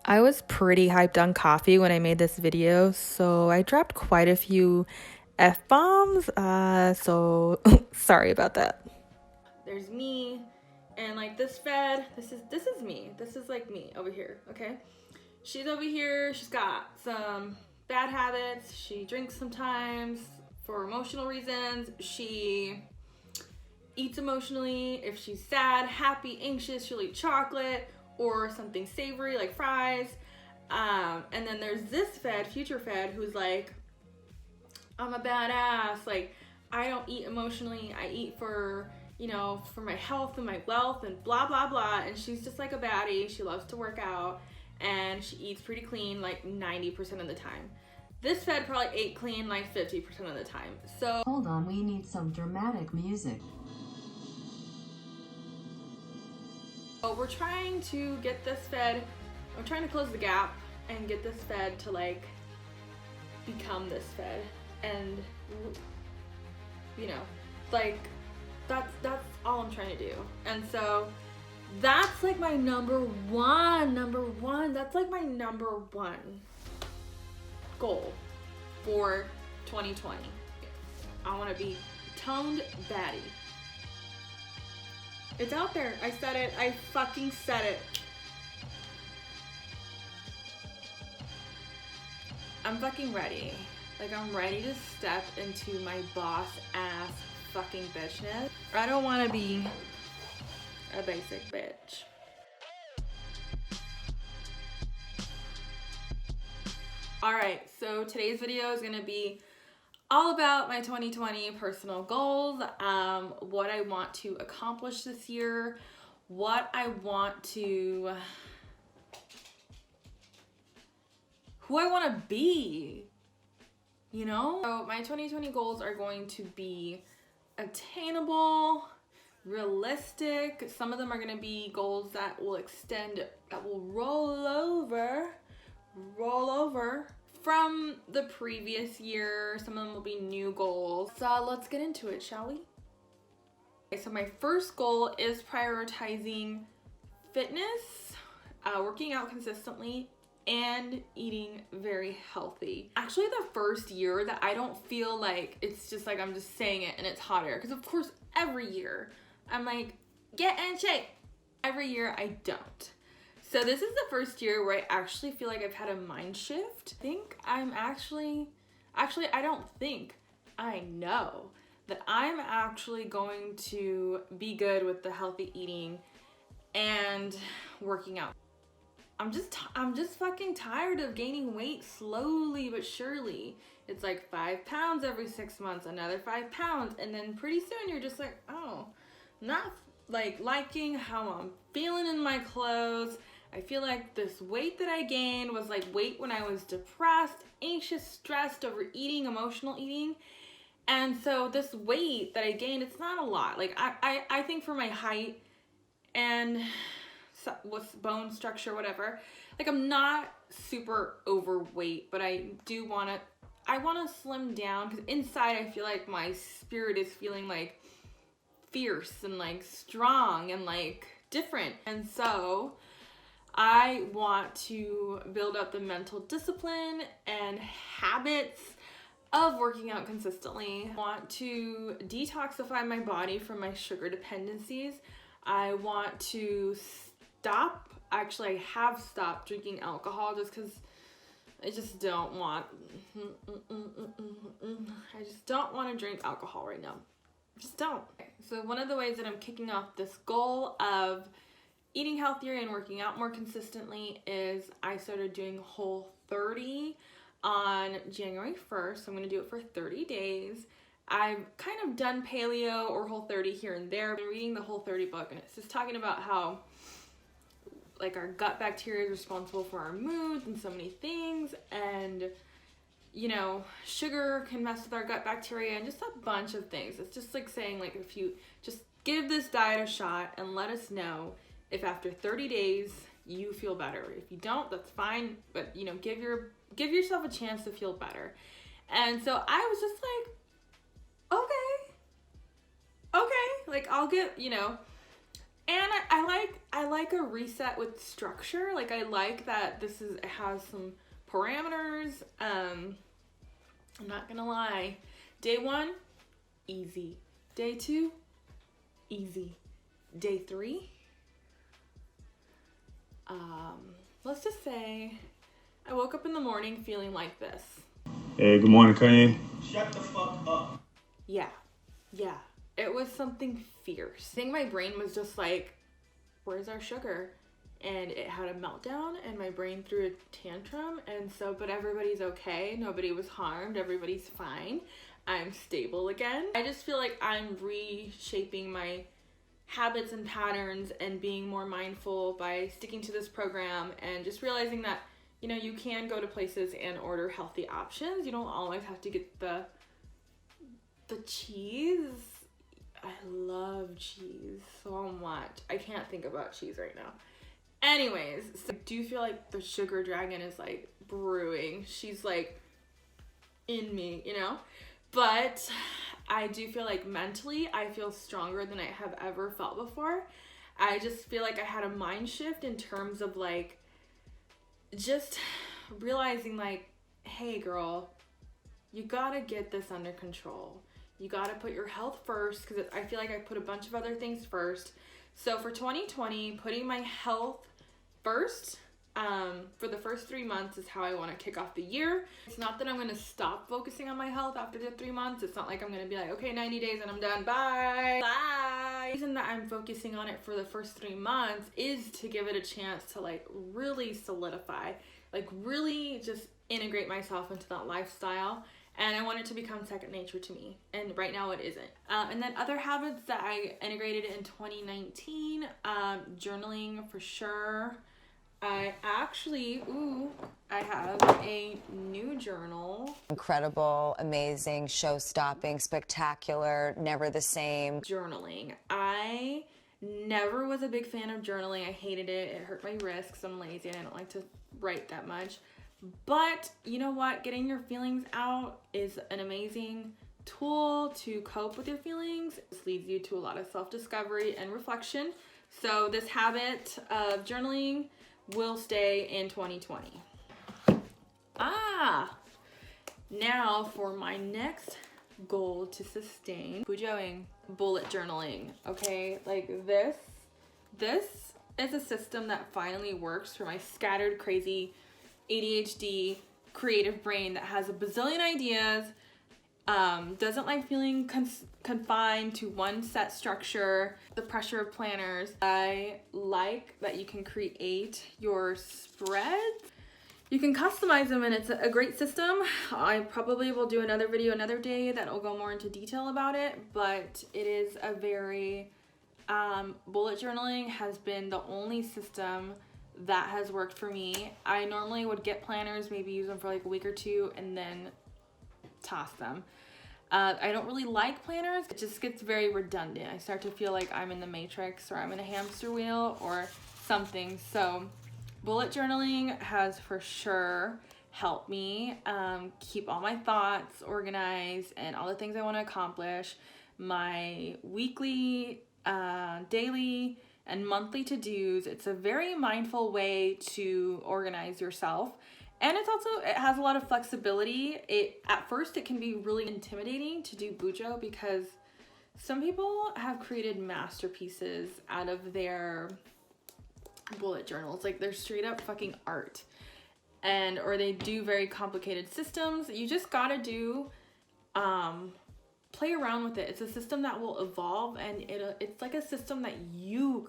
I was pretty hyped on coffee when I made this video, so I dropped quite a few F-bombs, so sorry about that. There's me, and like this fed, this is me. This is like me over here, okay? She's over here, she's got some bad habits. She drinks sometimes for emotional reasons. She eats emotionally. If she's sad, happy, anxious, she'll eat chocolate or something savory like fries. And then there's this fed, future fed, who's like, I'm a badass. Like, I don't eat emotionally. I eat for, for my health and my wealth and blah, blah, blah. And she's just like a baddie. She loves to work out and she eats pretty clean like 90% of the time. This fed probably ate clean like 50% of the time. So hold on, we need some dramatic music. So we're trying to get this fed, we're trying to close the gap and get this fed to like become this fed. And like that's all I'm trying to do. And so that's like my number one, that's like my number one goal for 2020. I want to be toned baddie. It's out there. I said it. I fucking said it. I'm fucking ready. Like, I'm ready to step into my boss ass fucking bitchness. I don't want to be a basic bitch. Alright, so today's video is going to be all about my 2020 personal goals, what I want to accomplish this year, what I want to, who I want to be, So my 2020 goals are going to be attainable, realistic. Some of them are going to be goals that will extend, that will roll over from the previous year. Some of them will be new goals. So let's get into it, shall we? Okay, so my first goal is prioritizing fitness, working out consistently, and eating very healthy. Actually, the first year that I don't feel like it's just like I'm just saying it and it's hot air, because of course every year I'm like, get in shape. Every year I don't. So this is the first year where I actually feel like I've had a mind shift. I think I'm actually I don't think, I know that I'm actually going to be good with the healthy eating and working out. I'm just fucking tired of gaining weight slowly but surely. It's like 5 pounds every 6 months, another 5 pounds, and then pretty soon you're just like, oh, not like liking how I'm feeling in my clothes. I feel like this weight that I gained was like weight when I was depressed, anxious, stressed, overeating, emotional eating. And so this weight that I gained, it's not a lot. Like I think for my height and with bone structure, whatever, like I'm not super overweight, but I want to slim down, because inside I feel like my spirit is feeling like fierce and like strong and like different. And so I want to build up the mental discipline and habits of working out consistently. I want to detoxify my body from my sugar dependencies. I want to stop, actually I have stopped drinking alcohol just because I just don't want, I just don't want to drink alcohol right now. Just don't. Okay, so one of the ways that I'm kicking off this goal of eating healthier and working out more consistently is I started doing Whole30 on January 1st. I'm going to do it for 30 days. I've kind of done paleo or Whole30 here and there. I've been reading the Whole30 book, and it's just talking about how like our gut bacteria is responsible for our moods and so many things, and sugar can mess with our gut bacteria and just a bunch of things. It's just like saying, like, if you just give this diet a shot and let us know if after 30 days you feel better. If you don't, that's fine, but give yourself a chance to feel better. And so I was just like, okay, like I'll get, And I like a reset with structure. Like I like that it has some parameters. I'm not gonna lie. Day 1, easy. Day 2, easy. Day 3, let's just say I woke up in the morning feeling like this. Hey, good morning, Kanye. Shut the fuck up. Yeah. It was something fierce. I think my brain was just like, where's our sugar? And it had a meltdown and my brain threw a tantrum. And so, but everybody's okay. Nobody was harmed. Everybody's fine. I'm stable again. I just feel like I'm reshaping my habits and patterns and being more mindful by sticking to this program and just realizing that, you know, you can go to places and order healthy options. You don't always have to get the cheese. I love cheese so much. I can't think about cheese right now. Anyways, so I do feel like the sugar dragon is like brewing. She's like in me, you know? But I do feel like mentally I feel stronger than I have ever felt before. I just feel like I had a mind shift in terms of like just realizing like, hey girl, you gotta get this under control. You gotta put your health first, because I feel like I put a bunch of other things first. So for 2020, putting my health first for the first 3 months is how I want to kick off the year. It's not that I'm going to stop focusing on my health after the 3 months. It's not like I'm going to be like, okay, 90 days and I'm done. Bye. The reason that I'm focusing on it for the first 3 months is to give it a chance to like really solidify, like really just integrate myself into that lifestyle. And I want it to become second nature to me. And right now it isn't. And then other habits that I integrated in 2019, journaling for sure. I actually, I have a new journal. Incredible, amazing, show-stopping, spectacular, never the same. Journaling. I never was a big fan of journaling. I hated it. It hurt my wrists 'cause I'm lazy and I don't like to write that much. But you know what? Getting your feelings out is an amazing tool to cope with your feelings. This leads you to a lot of self-discovery and reflection. So this habit of journaling will stay in 2020. Now for my next goal to sustain, bujoing, bullet journaling. Okay, like this is a system that finally works for my scattered, crazy ADHD creative brain that has a bazillion ideas, doesn't like feeling confined to one set structure, the pressure of planners. I like that you can create your spreads. You can customize them and it's a great system. I probably will do another video another day that'll go more into detail about it, but it is a very, bullet journaling has been the only system that has worked for me. I normally would get planners, maybe use them for like a week or two and then toss them. I don't really like planners. It just gets very redundant. I start to feel like I'm in the Matrix or I'm in a hamster wheel or something. So bullet journaling has for sure helped me keep all my thoughts organized and all the things I want to accomplish. My weekly, daily, and monthly to-dos. It's a very mindful way to organize yourself. And it has a lot of flexibility. At first it can be really intimidating to do bujo because some people have created masterpieces out of their bullet journals. Like they're straight up fucking art. Or they do very complicated systems. You just gotta play around with it. It's a system that will evolve and it's like a system that you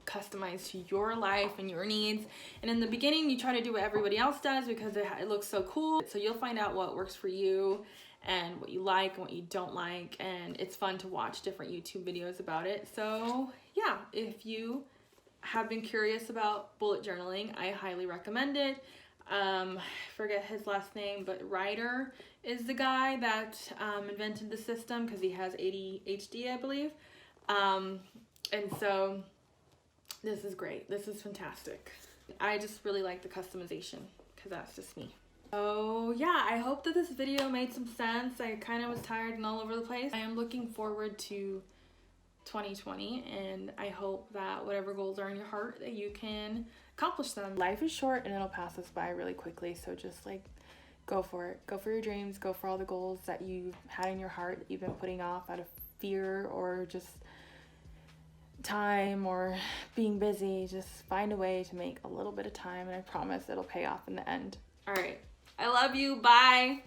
customize to your life and your needs. And in the beginning you try to do what everybody else does because it looks so cool. So you'll find out what works for you and what you like and what you don't like, and it's fun to watch different YouTube videos about it. So yeah, if you have been curious about bullet journaling, I highly recommend it. I forget his last name, but Ryder is the guy that invented the system because he has ADHD, I believe. And so this is great. This is fantastic. I just really like the customization because that's just me. So yeah, I hope that this video made some sense. I kind of was tired and all over the place. I am looking forward to 2020, and I hope that whatever goals are in your heart, that you can accomplish them. Life is short and it'll pass us by really quickly, so just like go for it. Go for your dreams, go for all the goals that you've had in your heart that you've been putting off out of fear or just time or being busy. Just find a way to make a little bit of time, and I promise it'll pay off in the end. All right, I love you. Bye.